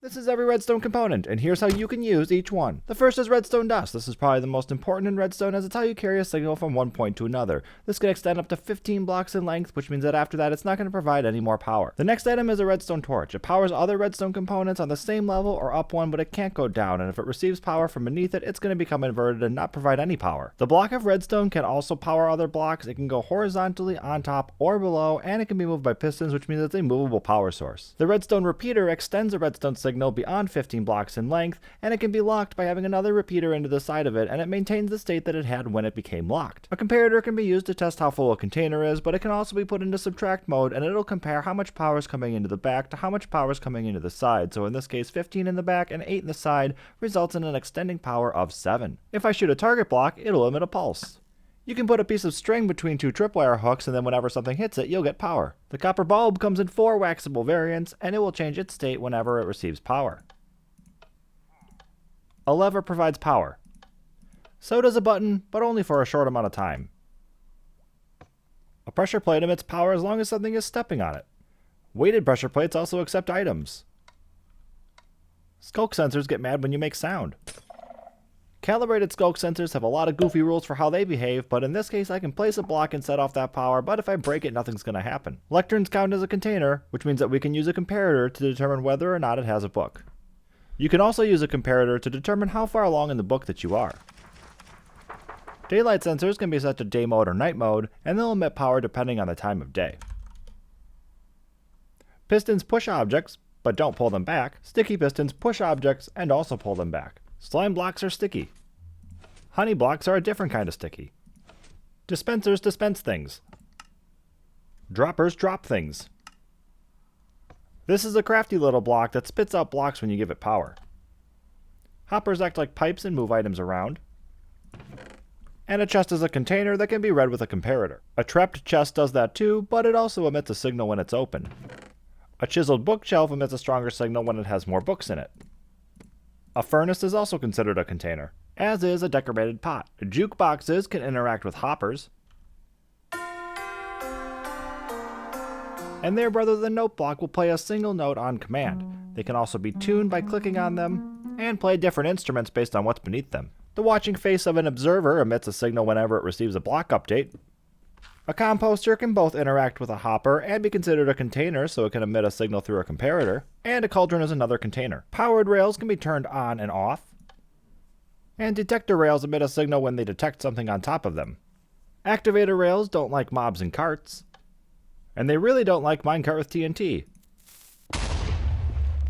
This is every redstone component, and here's how you can use each one. The first is redstone dust. This is probably the most important in redstone as it's how you carry a signal from one point to another. This can extend up to 15 blocks in length, which means that after that it's not going to provide any more power. The next item is a redstone torch. It powers other redstone components on the same level or up one, but it can't go down, and if it receives power from beneath it, it's going to become inverted and not provide any power. The block of redstone can also power other blocks. It can go horizontally on top or below, and it can be moved by pistons, which means it's a movable power source. The redstone repeater extends a redstone signal beyond 15 blocks in length, and it can be locked by having another repeater into the side of it, and it maintains the state that it had when it became locked. A comparator can be used to test how full a container is, but it can also be put into subtract mode, and it'll compare how much power is coming into the back to how much power is coming into the side. So in this case, 15 in the back and 8 in the side results in an extending power of 7. If I shoot a target block, it'll emit a pulse. You can put a piece of string between two tripwire hooks, and then whenever something hits it, you'll get power. The copper bulb comes in 4 waxable variants, and it will change its state whenever it receives power. A lever provides power. So does a button, but only for a short amount of time. A pressure plate emits power as long as something is stepping on it. Weighted pressure plates also accept items. Skulk sensors get mad when you make sound. Calibrated skulk sensors have a lot of goofy rules for how they behave, but in this case I can place a block and set off that power, but if I break it, nothing's going to happen. Lecterns count as a container, which means that we can use a comparator to determine whether or not it has a book. You can also use a comparator to determine how far along in the book that you are. Daylight sensors can be set to day mode or night mode, and they'll emit power depending on the time of day. Pistons push objects, but don't pull them back. Sticky pistons push objects and also pull them back. Slime blocks are sticky. Honey blocks are a different kind of sticky. Dispensers dispense things. Droppers drop things. This is a crafty little block that spits out blocks when you give it power. Hoppers act like pipes and move items around. And a chest is a container that can be read with a comparator. A trapped chest does that too, but it also emits a signal when it's open. A chiseled bookshelf emits a stronger signal when it has more books in it. A furnace is also considered a container, as is a decorated pot. Jukeboxes can interact with hoppers. And their brother the note block will play a single note on command. They can also be tuned by clicking on them, and play different instruments based on what's beneath them. The watching face of an observer emits a signal whenever it receives a block update. A composter can both interact with a hopper and be considered a container, so it can emit a signal through a comparator. And a cauldron is another container. Powered rails can be turned on and off. And detector rails emit a signal when they detect something on top of them. Activator rails don't like mobs and carts. And they really don't like minecart with TNT.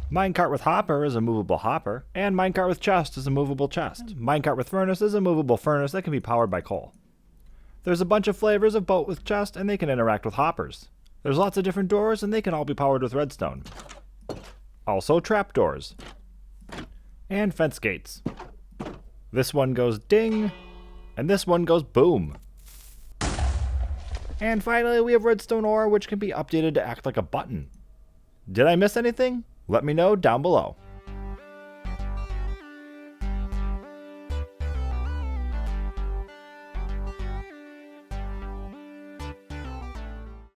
Minecart with hopper is a movable hopper, and minecart with chest is a movable chest. Minecart with furnace is a movable furnace that can be powered by coal. There's a bunch of flavors of boat with chest, and they can interact with hoppers. There's lots of different doors, and they can all be powered with redstone. Also trapdoors. And fence gates. This one goes ding, and this one goes boom. And finally, we have redstone ore, which can be updated to act like a button. Did I miss anything? Let me know down below.